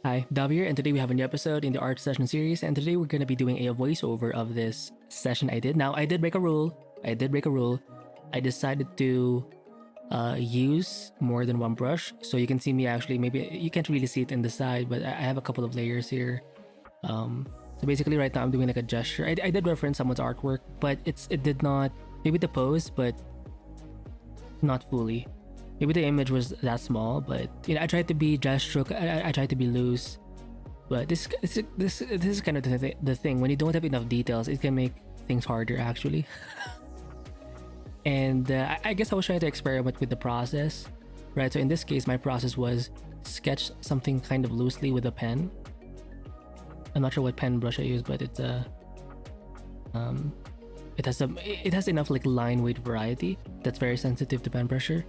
Hi, Dav here, and today we have a new episode in the art session series, and today we're going to be doing a voiceover of this session I did. Now, I did break a rule. I decided to use more than one brush, so you can see me actually, maybe you can't really see it in the side, but I have a couple of layers here. So basically right now I'm doing like a gesture. I did reference someone's artwork, but it did not, maybe the pose, but not fully. Maybe the image was that small, but you know, I tried to be gesture. I tried to be loose, but this is kind of the thing. When you don't have enough details, it can make things harder actually. And I guess I was trying to experiment with the process, right? So in this case, my process was sketch something kind of loosely with a pen. I'm not sure what pen brush I use, but it's it has enough like line weight variety that's very sensitive to pen pressure.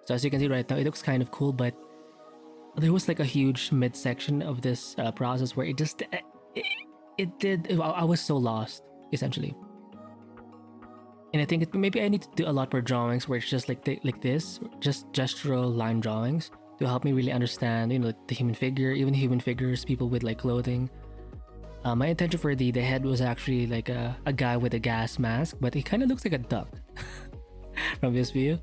So as you can see right now, it looks kind of cool, but there was like a huge midsection of this process where I was so lost essentially. And I think maybe I need to do a lot more drawings where it's just like this, just gestural line drawings to help me really understand, you know, the human figure, even human figures, people with like clothing. My intention for the head was actually like a guy with a gas mask, but he kind of looks like a duck from this view.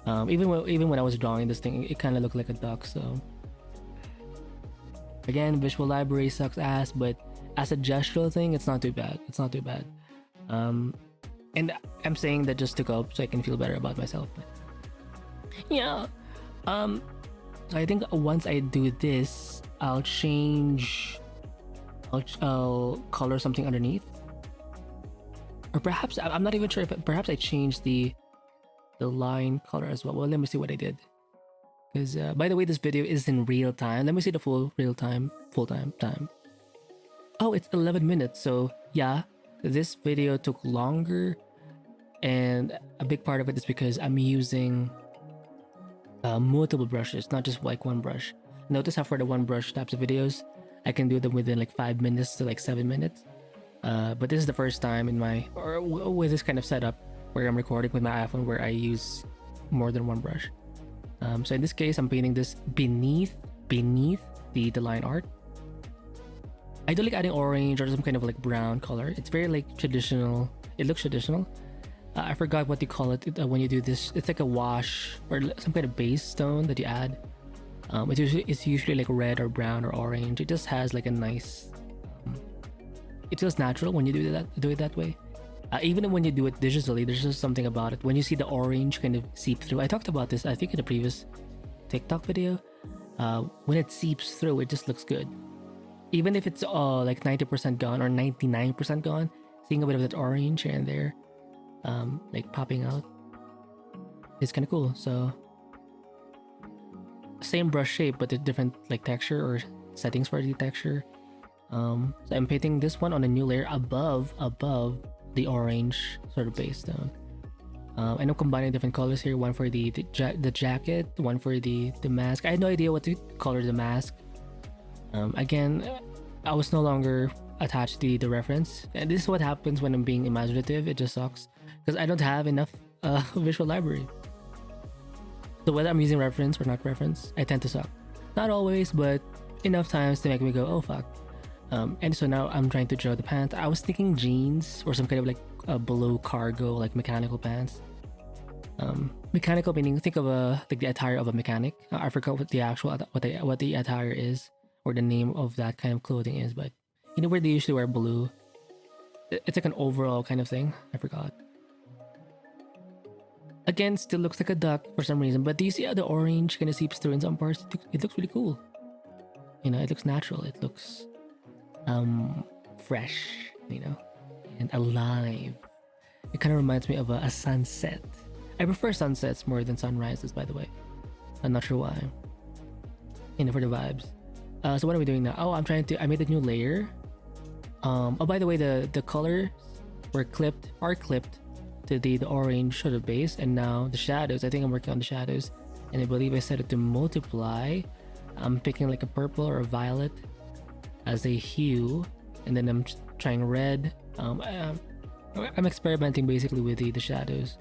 Even when I was drawing this thing, it kind of looked like a duck. So again, visual library sucks ass, but as a gestural thing, it's not too bad. And I'm saying that just to go so I can feel better about myself. But yeah. So I think once I do this, I'll color something underneath, or perhaps I'm not even sure if perhaps I changed the line color as well. Well, let me see what I did. Because by the way, this video is in real time. Let me see the full time. Oh, it's 11 minutes. So yeah, this video took longer, and a big part of it is because I'm using multiple brushes, not just like one brush. Notice how for the one brush types of videos, I can do them within like 5 minutes to like 7 minutes. But this is the first time with this kind of setup where I'm recording with my iPhone where I use more than one brush. So in this case, I'm painting this beneath the line art. I do like adding orange or some kind of like brown color. It's very like traditional. It looks traditional. I forgot what you call it when you do this. It's like a wash or some kind of base stone that you add. It's usually like red or brown or orange. It just has like a nice. It feels natural when you do it that way. Even when you do it digitally, there's just something about it. When you see the orange kind of seep through. I talked about this, I think, in a previous TikTok video. When it seeps through, it just looks good. Even if it's like 90% gone or 99% gone, seeing a bit of that orange here and there, like popping out, it's kind of cool. So same brush shape, but a different like texture or settings for the texture. So I'm painting this one on a new layer above the orange sort of base stone. And I'm combining different colors here. One for the jacket, one for the mask. I had no idea what to color the mask. Again, I was no longer attached to the reference, and this is what happens when I'm being imaginative. It just sucks because I don't have enough visual library. So whether I'm using reference or not reference, I tend to suck. Not always, but enough times to make me go, oh fuck. And so now I'm trying to draw the pants. I was thinking jeans or some kind of like below cargo, like mechanical pants. Mechanical meaning, think of like the attire of a mechanic. I forgot what the actual what the attire is or the name of that kind of clothing is, but you know where they usually wear blue. It's like an overall kind of thing. I forgot. Again, still looks like a duck for some reason, but do you see how the orange kind of seeps through in some parts? It looks really cool. You know, it looks natural. It looks fresh, you know, and alive. It kind of reminds me of a sunset. I prefer sunsets more than sunrises, by the way. I'm not sure why. You know, for the vibes. So what are we doing now? Oh, I made a new layer. Oh, by the way, the colors are clipped to the orange sort of base, and now the shadows. I think I'm working on the shadows, and I believe I set it to multiply. I'm picking like a purple or a violet as a hue, and then I'm trying red. I'm experimenting basically with the shadows,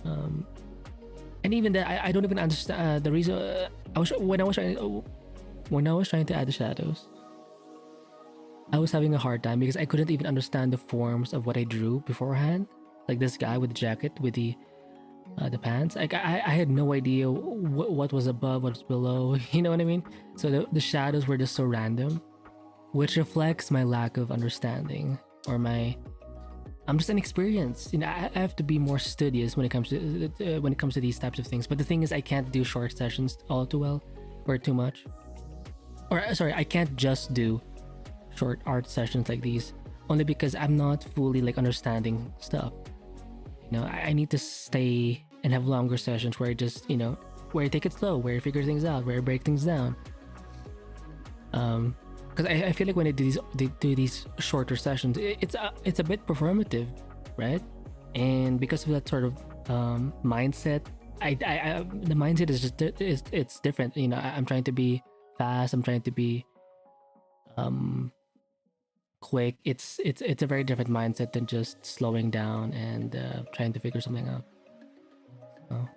and even that I don't even understand the reason. When I was trying when I was trying to add the shadows, I was having a hard time because I couldn't even understand the forms of what I drew beforehand. Like this guy with the jacket with the pants. Like I had no idea what was above, what was below. You know what I mean? So the shadows were just so random, which reflects my lack of understanding or I'm just inexperienced. You know, I have to be more studious when it comes to these types of things. But the thing is, I can't do short sessions all too well or too much. Or sorry, I can't just do short art sessions like these only because I'm not fully like understanding stuff. You know, I need to stay and have longer sessions where I just, you know, where I take it slow, where I figure things out, where I break things down. Because I feel like when they do these shorter sessions, it's a bit performative, right? And because of that sort of mindset, the mindset is just it's different. You know, I'm trying to be fast. I'm trying to be quick. It's a very different mindset than just slowing down and trying to figure something out. So,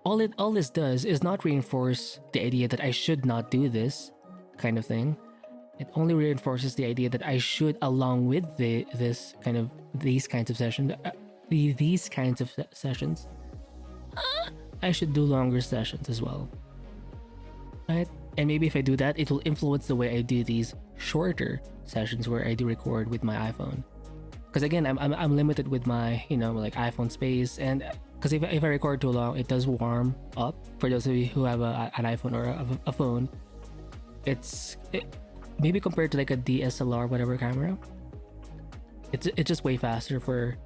all this does is not reinforce the idea that I should not do this kind of thing. It only reinforces the idea that I should, along with these kinds of sessions, I should do longer sessions as well, right? And maybe if I do that, it will influence the way I do these shorter sessions where I do record with my iPhone. Because again, I'm limited with my, you know, like iPhone space, and because if I record too long, it does warm up. For those of you who have an iPhone or a phone, maybe compared to like a DSLR whatever camera, it's just way faster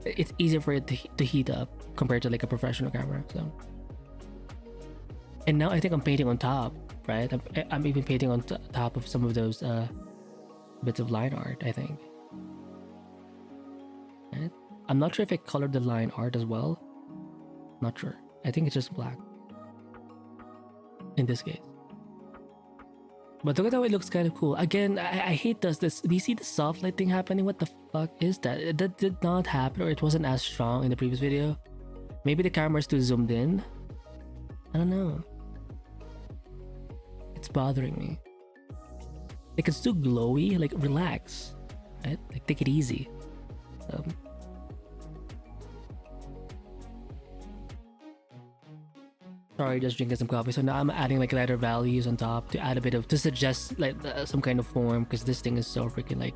it's easier for it to heat up compared to like a professional camera. So, and now I think I'm painting on top, right? I'm even painting on top of some of those bits of line art, I think. Right? I'm not sure if I colored the line art as well. Not sure. I think it's just black in this case. But look at how it looks kind of cool. Again, I hate this. Do you see the soft lighting happening? What the fuck is that? That did not happen, or it wasn't as strong in the previous video. Maybe the camera's too zoomed in. I don't know. It's bothering me. Like it's too glowy. Like relax, right? Like take it easy. Sorry, just drinking some coffee. So now I'm adding like lighter values on top to add a bit of, to suggest like some kind of form, because this thing is so freaking like,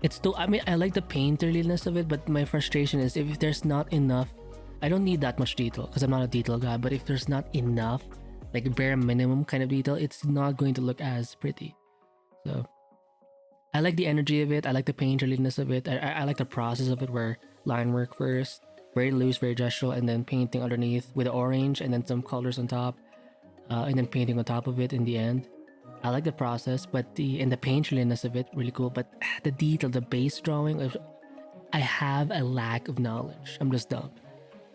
it's still, I mean, I like the painterliness of it, but my frustration is if there's not enough, I don't need that much detail because I'm not a detail guy, but if there's not enough, like bare minimum kind of detail, it's not going to look as pretty. So I like the energy of it. I like the painterliness of it. I like the process of it where line work first, very loose, very gestural, and then painting underneath with the orange and then some colors on top, and then painting on top of it in the end. I like the process, but the painterliness of it, really cool. But the detail, the base drawing, I have a lack of knowledge. I'm just dumb.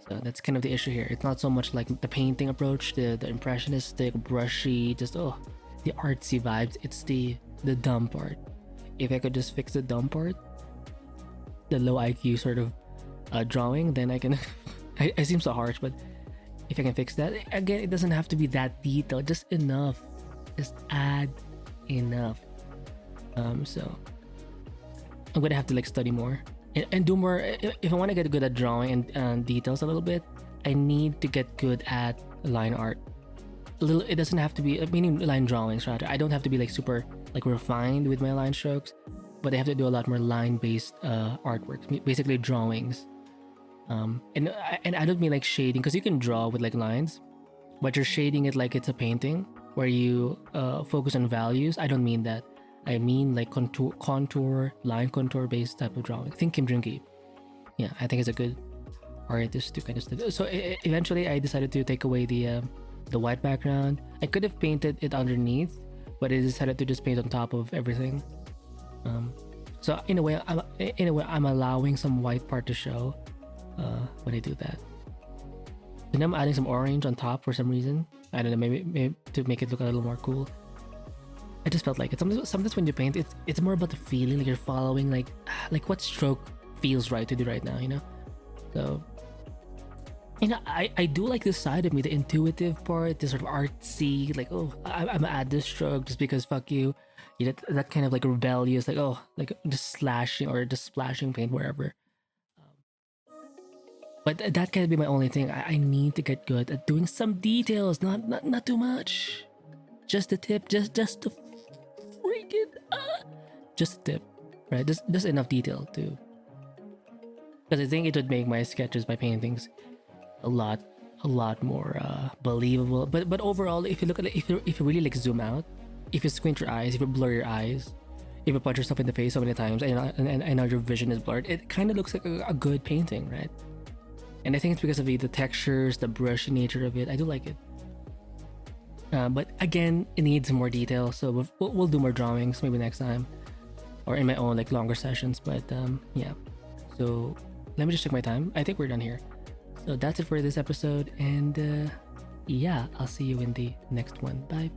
So that's kind of the issue here. It's not so much like the painting approach, the impressionistic, brushy, just the artsy vibes. It's the dumb part. If I could just fix the dumb part, the low IQ sort of drawing, then I can I seem so harsh, but if I can fix that, again, it doesn't have to be that detailed, just enough, just add enough. So I'm gonna have to like study more and do more. If I want to get good at drawing and details a little bit, I need to get good at line art a little. It doesn't have to be, meaning line drawings rather. I don't have to be like super like refined with my line strokes, but I have to do a lot more line-based artwork, basically drawings. And I don't mean like shading, because you can draw with like lines, but you're shading it like it's a painting where you focus on values. I don't mean that. I mean like contour, line contour based type of drawing. Think Kim Jung-gi. Yeah, I think it's a good artist to kind of study. So eventually I decided to take away the white background. I could have painted it underneath, but I decided to just paint on top of everything. So in a way, I'm allowing some white part to show when I do that. And I'm adding some orange on top for some reason. I don't know, maybe to make it look a little more cool. I just felt like it. Sometimes when you paint, it's more about the feeling, like you're following like what stroke feels right to do right now, you know? So You know, I do like this side of me, the intuitive part, the sort of artsy, like, oh, I'm gonna add this stroke just because fuck you. You know, that kind of like rebellious, like, oh, like just slashing or just splashing paint wherever. But that can be my only thing. I need to get good at doing some details, not too much. Just the tip, just the freaking, just the tip, right? Just enough detail to, because I think it would make my sketches, my paintings, a lot more believable. But overall, if you look at it, if you really like zoom out, if you squint your eyes, if you blur your eyes, if you punch yourself in the face so many times, and now your vision is blurred, it kind of looks like a good painting, right? And I think it's because of the textures, the brushy nature of it. I do like it. But again, it needs more detail, so we'll do more drawings maybe next time, or in my own like longer sessions. But yeah, so let me just check my time. I think we're done here. So that's it for this episode, and yeah, I'll see you in the next one. Bye.